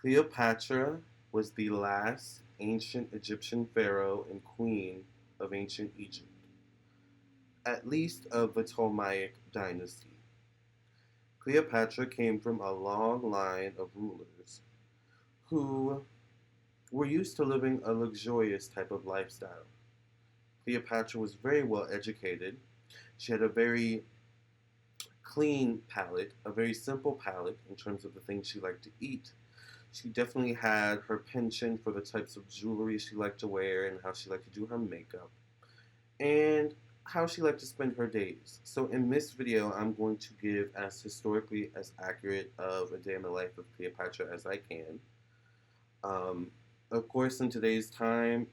Cleopatra was the last ancient Egyptian pharaoh and queen of ancient Egypt, at least of the Ptolemaic dynasty. Cleopatra came from a long line of rulers who were used to living a luxurious type of lifestyle. Cleopatra was very well educated. She had a very clean palate, a very simple palate in terms of the things she liked to eat. She definitely had her penchant for the types of jewelry she liked to wear and how she liked to do her makeup and how she liked to spend her days. So in this video, I'm going to give as historically as accurate of a day in the life of Cleopatra as I can. Um, of course, in today's time,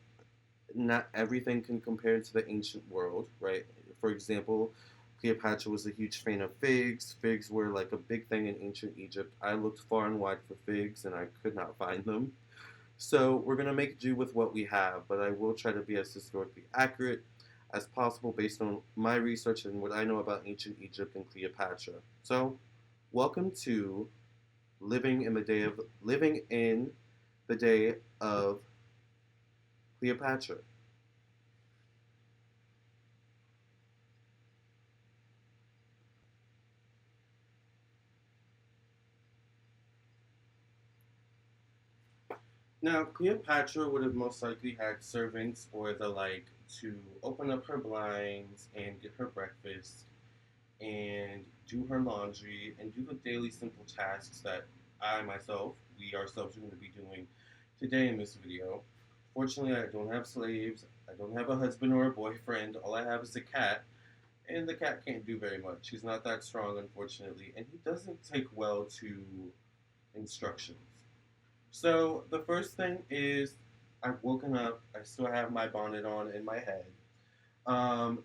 not everything can compare to the ancient world, right? For example, Cleopatra was a huge fan of figs. Figs were like a big thing in ancient Egypt. I looked far and wide for figs and I could not find them. So we're going to make do with what we have, but I will try to be as historically accurate as possible based on my research and what I know about ancient Egypt and Cleopatra. So, welcome to living in the day of Cleopatra. Now, Cleopatra would have most likely had servants or the like to open up her blinds and get her breakfast and do her laundry and do the daily simple tasks that we ourselves are going to be doing today in this video. Fortunately, I don't have slaves, I don't have a husband or a boyfriend, all I have is a cat, and the cat can't do very much. He's not that strong, unfortunately, and he doesn't take well to instructions. So the first thing is I've woken up. I still have my bonnet on in my head.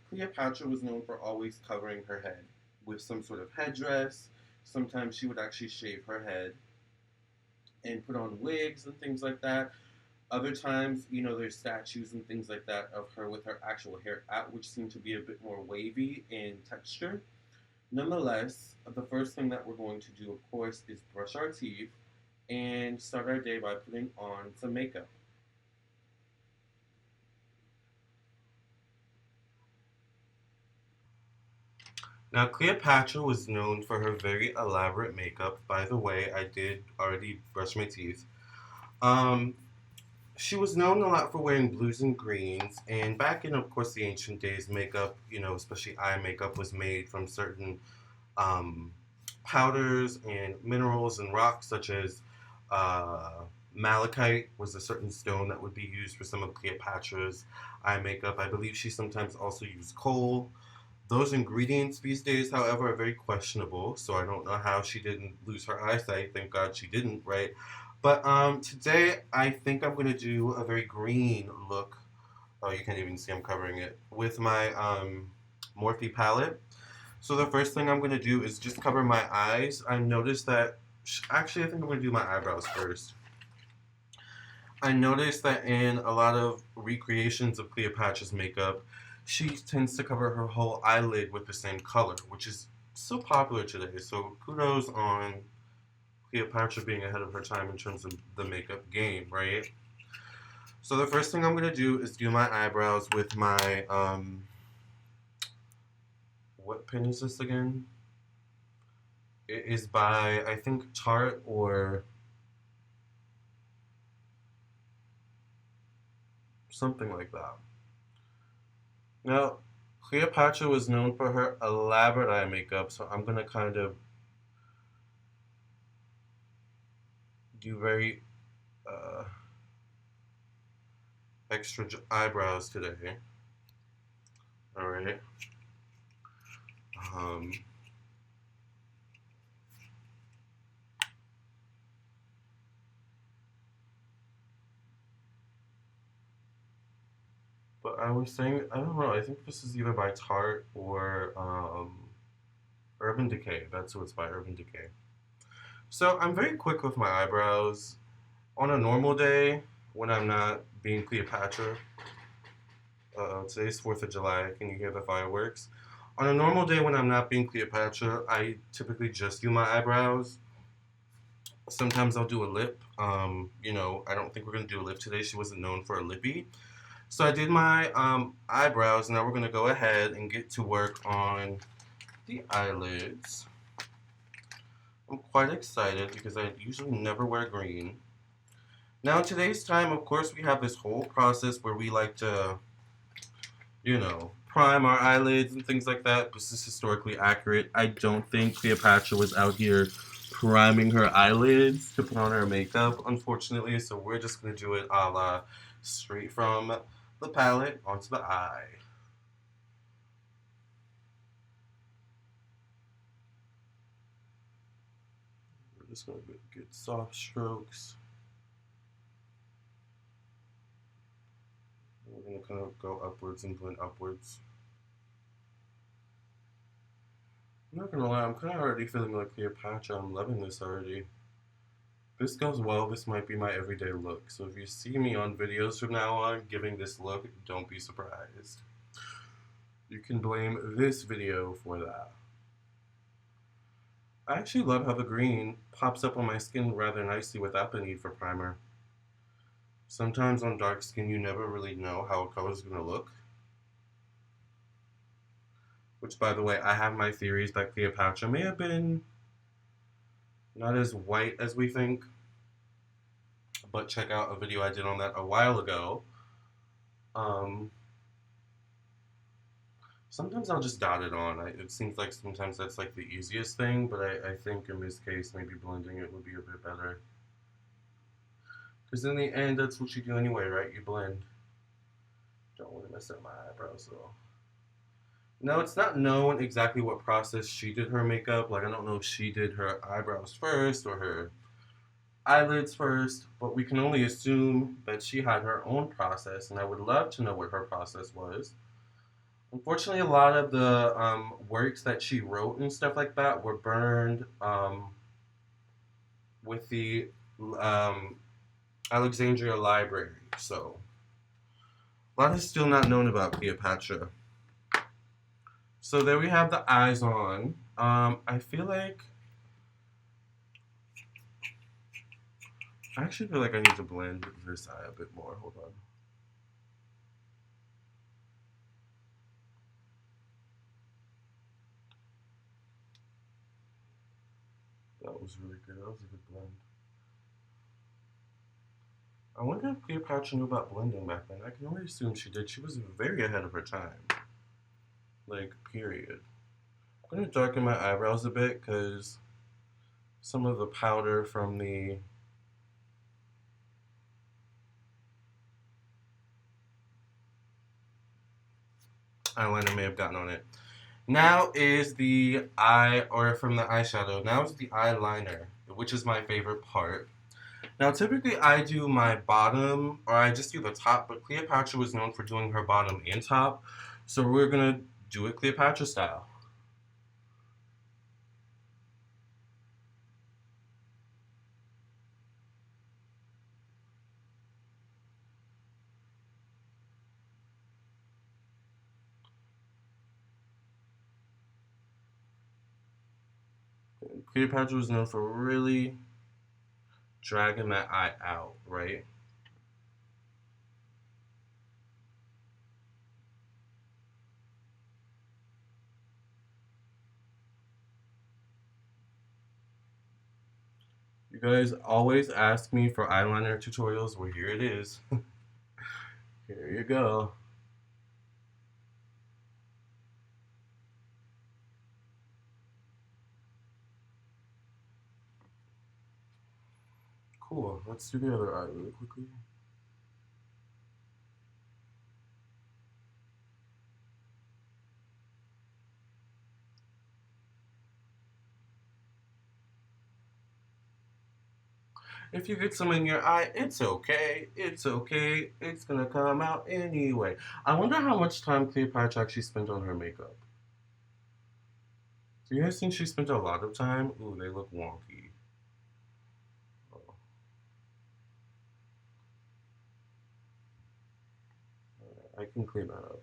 Cleopatra was known for always covering her head with some sort of headdress. Sometimes she would actually shave her head and put on wigs and things like that. Other times, there's statues and things like that of her with her actual hair out, which seem to be a bit more wavy in texture. Nonetheless, the first thing that we're going to do, of course, is brush our teeth and start our day by putting on some makeup. Now, Cleopatra was known for her very elaborate makeup. By the way, I did already brush my teeth. Um, she was known a lot for wearing blues and greens, and back in, of course, the ancient days, makeup, especially eye makeup, was made from certain um, powders and minerals and rocks, such as uh, malachite was a certain stone that would be used for some of Cleopatra's eye makeup. I believe she sometimes also used coal. Those ingredients these days, however, are very questionable, so I don't know how she didn't lose her eyesight. Thank God she didn't, right? But today, I think I'm going to do a very green look. Oh, you can't even see I'm covering it. With my Morphe palette. So the first thing I'm going to do is just cover my eyes. I noticed that, actually, I think I'm going to do my eyebrows first. I noticed that in a lot of recreations of Cleopatra's makeup, she tends to cover her whole eyelid with the same color, which is so popular today. So kudos on Cleopatra being ahead of her time in terms of the makeup game, right? So the first thing I'm going to do is do my eyebrows with my, what pen is this again? It is by, I think, Tarte or something like that. Now, Cleopatra was known for her elaborate eye makeup, so I'm going to kind of do very uh, extra eyebrows today. Alright. Um, but I was saying, I don't know, I think this is either by Tarte or Urban Decay. That's who it's by, Urban Decay. So I'm very quick with my eyebrows. On a normal day, when I'm not being Cleopatra, today's 4th of July, can you hear the fireworks? On a normal day when I'm not being Cleopatra, I typically just do my eyebrows. Sometimes I'll do a lip. I don't think we're gonna do a lip today. She wasn't known for a lippy. So I did my eyebrows. Now we're gonna go ahead and get to work on the eyelids. I'm quite excited because I usually never wear green. Now in today's time, of course, we have this whole process where we like to, prime our eyelids and things like that. This is historically accurate. I don't think Cleopatra was out here priming her eyelids to put on her makeup, unfortunately. So we're just gonna do it a la straight from the palette onto the eye. We're just gonna get soft strokes. We're gonna kind of go upwards and blend upwards. I'm not gonna lie, I'm kind of already feeling like Cleopatra. I'm loving this already. If this goes well, this might be my everyday look. So if you see me on videos from now on giving this look, don't be surprised. You can blame this video for that. I actually love how the green pops up on my skin rather nicely without the need for primer. Sometimes on dark skin, you never really know how a color is going to look. Which, by the way, I have my theories that Cleopatra may have been not as white as we think. But check out a video I did on that a while ago. Um, Sometimes I'll just dot it on. It seems like sometimes that's like the easiest thing, but I think in this case, maybe blending it would be a bit better. Because in the end, that's what you do anyway, right? You blend. Don't want to mess up my eyebrows though. No, it's not known exactly what process she did her makeup. Like, I don't know if she did her eyebrows first or her eyelids first, but we can only assume that she had her own process, and I would love to know what her process was. Unfortunately, a lot of the works that she wrote and stuff like that were burned with the um, Alexandria Library. So, a lot is still not known about Cleopatra. So, there we have the eyes on. I feel like. I actually feel like I need to blend this eye a bit more. Hold on. That was really good. That was a good blend. I wonder if Cleopatra knew about blending back then. I can only assume she did. She was very ahead of her time. Like, period. I'm going to darken my eyebrows a bit because some of the powder from the eyeliner may have gotten on it. Now is the eye, or from the eyeshadow, now is the eyeliner, which is my favorite part. Now, typically I do my bottom, or I just do the top, but Cleopatra was known for doing her bottom and top. So we're going to do it Cleopatra style. Cleopatra was known for really dragging that eye out, right? You guys always ask me for eyeliner tutorials. Well, here it is. Here you go. Cool. Let's do the other eye really quickly. If you get some in your eye, it's okay. It's okay. It's gonna come out anyway. I wonder how much time Cleopatra actually spent on her makeup. Do you guys think she spent a lot of time? Ooh, they look wonky. Oh, I can clean that up.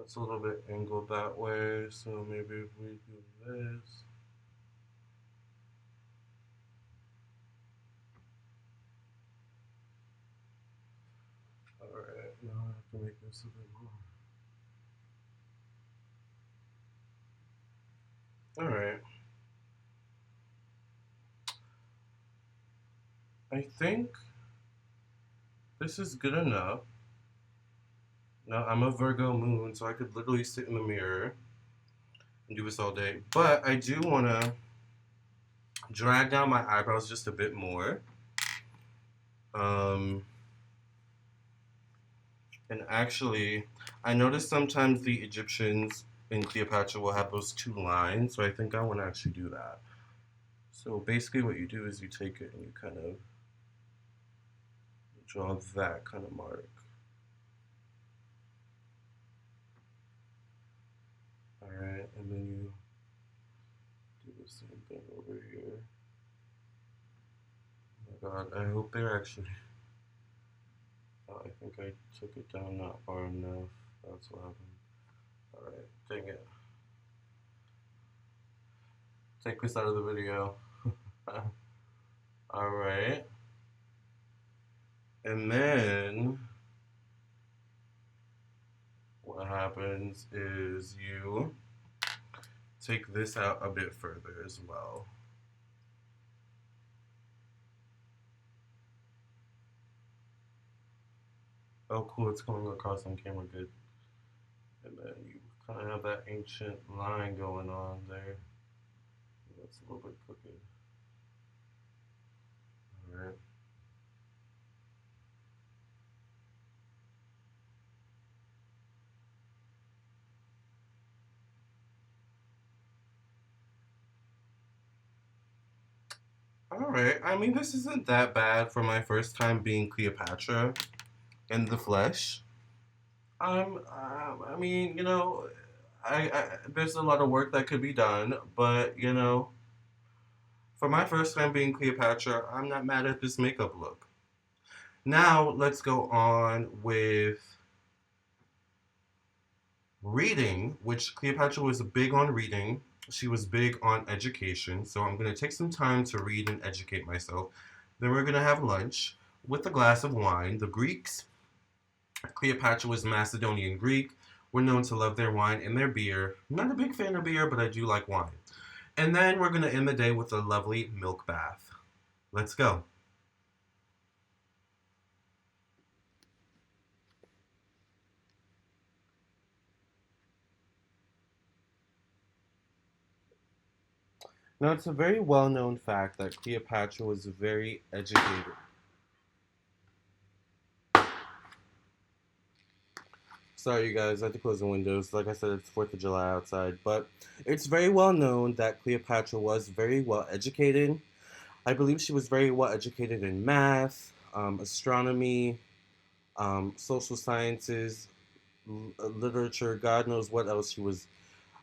It's a little bit angled that way, so maybe if we do this. Alright, now I have to make this a bit more. Alright. I think this is good enough. Now, I'm a Virgo moon, so I could literally sit in the mirror and do this all day. But I do want to drag down my eyebrows just a bit more. Um, and actually, I noticed sometimes the Egyptians in Cleopatra will have those two lines, so I think I want to actually do that. So basically, what you do is you take it and you kind of draw that kind of mark. Alright, and then you do the same thing over here. Oh my god, I hope they're actually. Oh, I think I took it down not far enough. That's what happened. Alright, dang it. Take this out of the video. Alright. And then what happens is you take this out a bit further as well. Oh, cool, it's coming across on camera good. And then you kind of have that ancient line going on there. That's a little bit crooked. Alright. Alright, I mean, this isn't that bad for my first time being Cleopatra in the flesh. I mean, there's a lot of work that could be done, but for my first time being Cleopatra, I'm not mad at this makeup look. Now let's go on with reading, which Cleopatra was big on reading. She was big on education, so I'm gonna take some time to read and educate myself. Then we're gonna have lunch with a glass of wine. The Greeks, Cleopatra was Macedonian Greek, were known to love their wine and their beer. I'm not a big fan of beer, but I do like wine. And then we're going to end the day with a lovely milk bath. Let's go. Now, it's a very well known fact that Cleopatra was very educated. Sorry, you guys, I had to close the windows. Like I said, it's 4th of July outside. But it's very well known that Cleopatra was very well educated. I believe she was very well educated in math, astronomy, social sciences, literature, God knows what else she was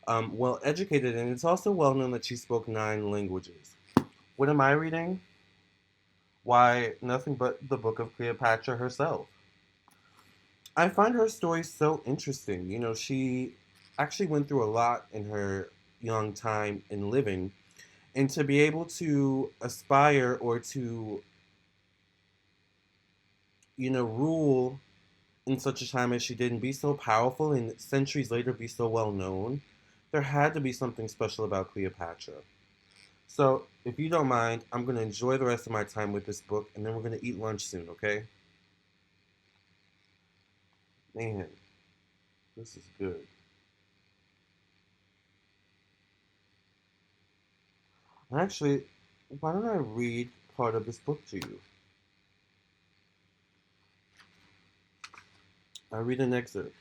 well educated, and it's also well known that she spoke 9 languages. What am I reading? Why, nothing but the book of Cleopatra herself. I find her story so interesting. She actually went through a lot in her young time in living, and to be able to aspire or to, rule in such a time as she did and be so powerful and centuries later be so well known, there had to be something special about Cleopatra. So, if you don't mind, I'm going to enjoy the rest of my time with this book, and then we're going to eat lunch soon, okay? Man, this is good. Actually, why don't I read part of this book to you? I read an excerpt.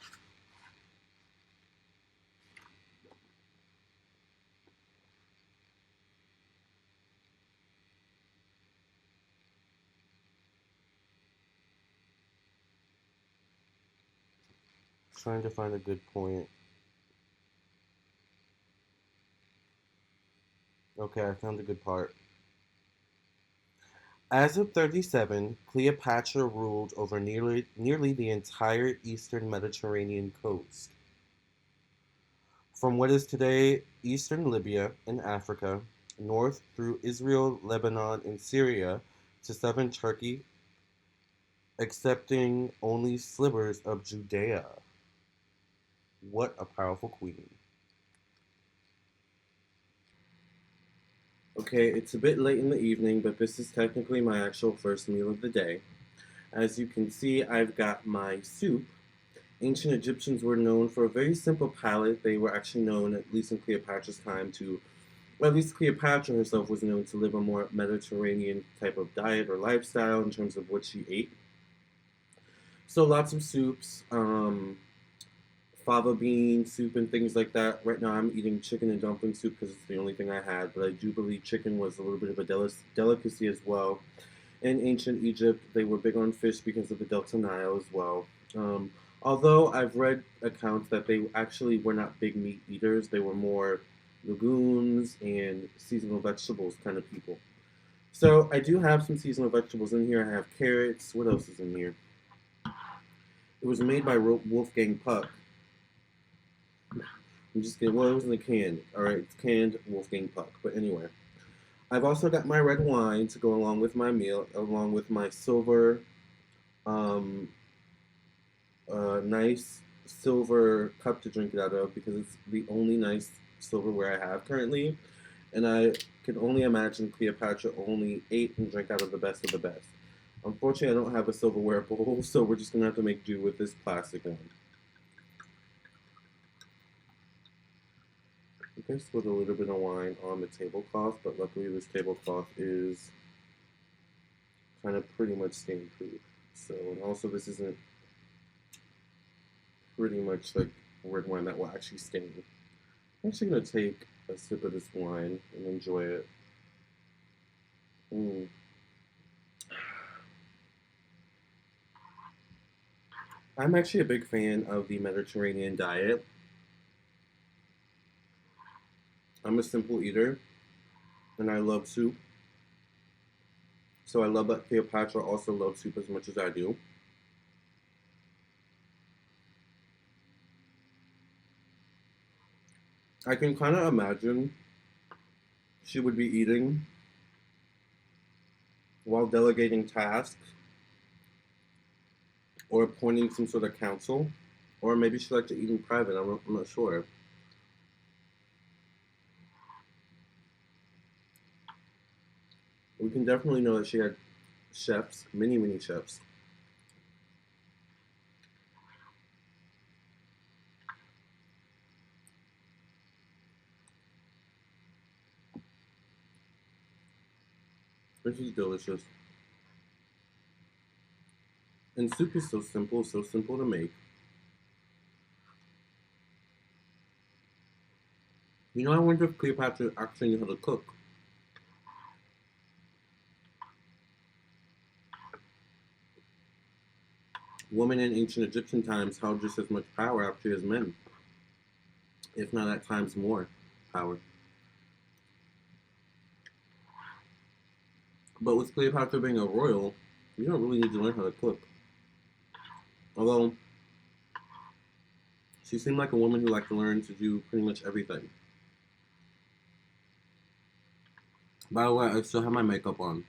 Trying to find a good point. Okay, I found a good part. As of 37, Cleopatra ruled over nearly the entire eastern Mediterranean coast. from what is today eastern Libya and Africa, north through Israel, Lebanon, and Syria to southern Turkey, accepting only slivers of Judea. What a powerful queen. Okay, it's a bit late in the evening, but this is technically my actual first meal of the day. As you can see, I've got my soup. Ancient Egyptians were known for a very simple palate. They were actually known, at least in Cleopatra's time, to, or at least Cleopatra herself was known to live a more Mediterranean type of diet or lifestyle in terms of what she ate. So lots of soups, fava bean soup and things like that. Right now I'm eating chicken and dumpling soup because it's the only thing I had, but I do believe chicken was a little bit of a delicacy as well. In ancient Egypt, they were big on fish because of the Delta Nile as well. Um, Although I've read accounts that they actually were not big meat eaters, they were more legumes and seasonal vegetables kind of people. So I do have some seasonal vegetables in here. I have carrots. What else is in here? It was made by Wolfgang Puck. I'm just kidding. Well, it was in a can. All right, it's canned Wolfgang Puck. But anyway, I've also got my red wine to go along with my meal, along with my silver, um, nice silver cup to drink it out of because it's the only nice silverware I have currently. And I can only imagine Cleopatra only ate and drank out of the best of the best. Unfortunately, I don't have a silverware bowl, so we're just gonna have to make do with this plastic one. I guess with a little bit of wine on the tablecloth, but luckily this tablecloth is kind of pretty much stain proof. So, and also this isn't pretty much like red wine that will actually stain. I'm actually gonna take a sip of this wine and enjoy it. Mm. I'm actually a big fan of the Mediterranean diet. I'm a simple eater, and I love soup. So I love that Cleopatra also loves soup as much as I do. I can kind of imagine she would be eating while delegating tasks or appointing some sort of council, or maybe she liked to eat in private. I'm not sure. We can definitely know that she had chefs, many chefs. This is delicious. And soup is so simple to make. You know, I wonder if Cleopatra actually knew how to cook. Women in ancient Egyptian times held just as much power actually as men, if not at times more power. But with Cleopatra being a royal, you don't really need to learn how to cook. Although she seemed like a woman who liked to learn to do pretty much everything. By the way, I still have my makeup on.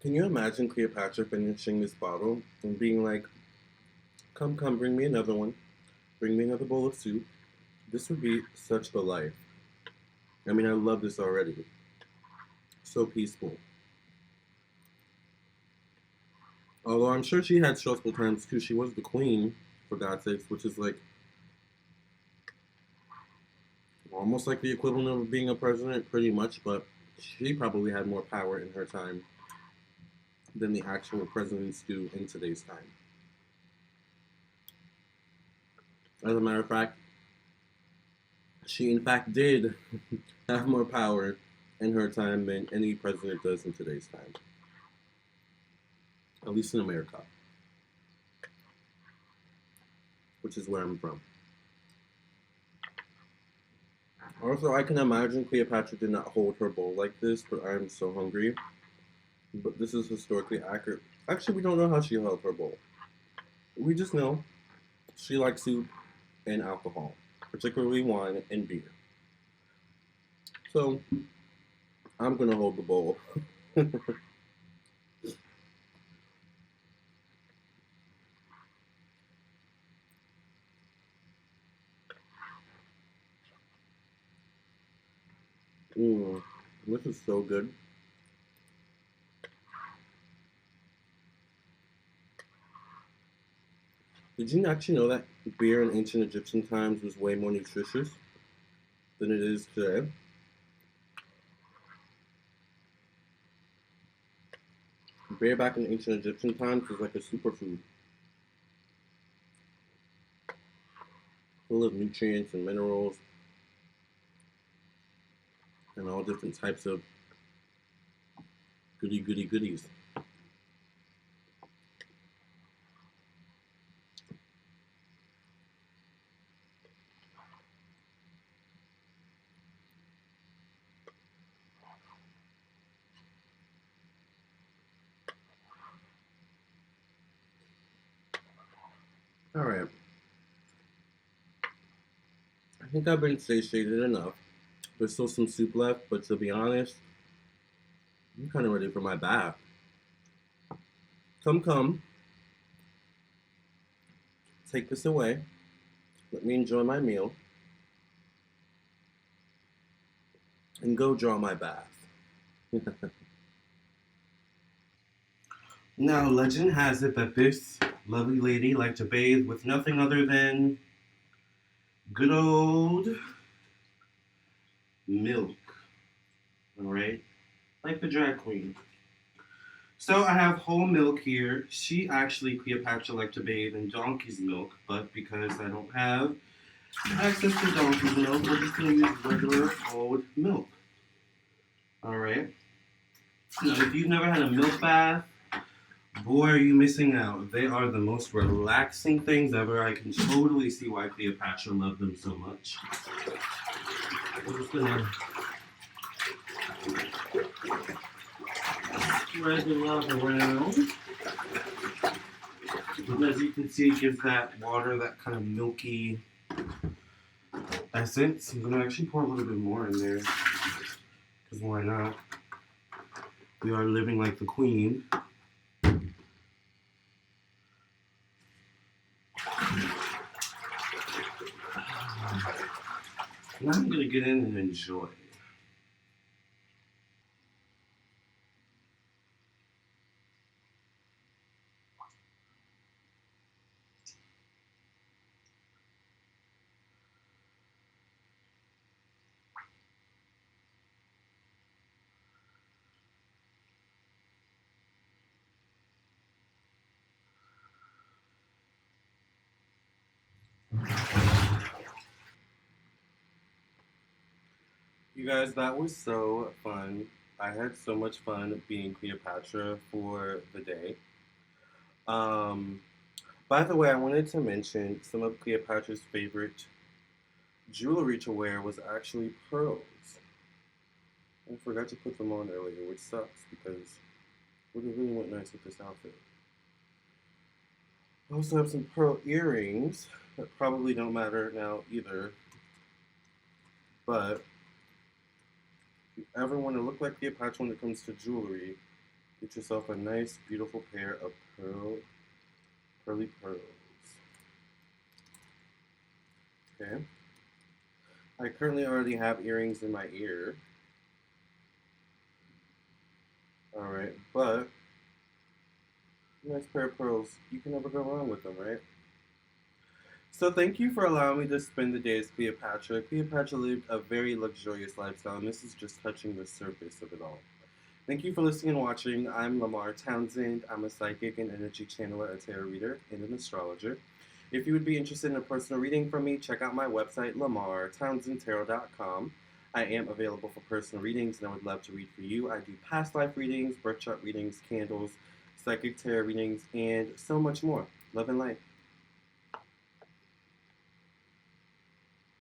Can you imagine Cleopatra finishing this bottle and being like, come, bring me another one. Bring me another bowl of soup. This would be such the life. I mean, I love this already. So peaceful. Although I'm sure she had stressful times too. She was the queen, for God's sakes, which is like almost like the equivalent of being a president, pretty much, but she probably had more power in her time than the actual presidents do in today's time. As a matter of fact, she in fact did have more power in her time than any president does in today's time, at least in America, which is where I'm from. Also, I can imagine Cleopatra did not hold her bowl like this, but I'm so hungry. But this is historically accurate. Actually, we don't know how she held her bowl. We just know she liked soup and alcohol, particularly wine and beer. So, I'm gonna hold the bowl. Mmm, this is so good. Did you actually know that beer in ancient Egyptian times was way more nutritious than it is today? Beer back in ancient Egyptian times was like a superfood, full of nutrients and minerals and all different types of goodies. All right, I think I've been satiated enough. There's still some soup left, but to be honest, I'm kind of ready for my bath. Come, take this away. Let me enjoy my meal and go draw my bath. Now, legend has it that this lovely lady liked to bathe with nothing other than good old milk. All right, like the drag queen. So I have whole milk here. She actually, Cleopatra, liked to bathe in donkey's milk, but because I don't have access to donkey's milk, we're just gonna use regular old milk. All right. Now, if you've never had a milk bath, boy, are you missing out. They are the most relaxing things ever. I can totally see why Cleopatra loved them so much. We're just gonna spread the love around. And as you can see, it gives that water that kind of milky essence. I'm gonna actually pour a little bit more in there, because why not? We are living like the queen. Now I'm gonna get in and enjoy. You guys, that was so fun. I had so much fun being Cleopatra for the day. Um, by the way, I wanted to mention some of Cleopatra's favorite jewelry to wear was actually pearls. I forgot to put them on earlier, which sucks because it would have really went nice with this outfit. I also have some pearl earrings that probably don't matter now either, but if you ever want to look like Cleopatra when it comes to jewelry, get yourself a nice, beautiful pair of pearly pearls. Okay. I currently already have earrings in my ear. Alright, but nice pair of pearls. You can never go wrong with them, right? So thank you for allowing me to spend the day as Cleopatra. Cleopatra lived a very luxurious lifestyle, and this is just touching the surface of it all. Thank you for listening and watching. I'm Lamarr Townsend. I'm a psychic and energy channeler, a tarot reader, and an astrologer. If you would be interested in a personal reading from me, check out my website, lamarrtownsendtarot.com. I am available for personal readings, and I would love to read for you. I do past life readings, birth chart readings, candles, psychic tarot readings, and so much more. Love and light.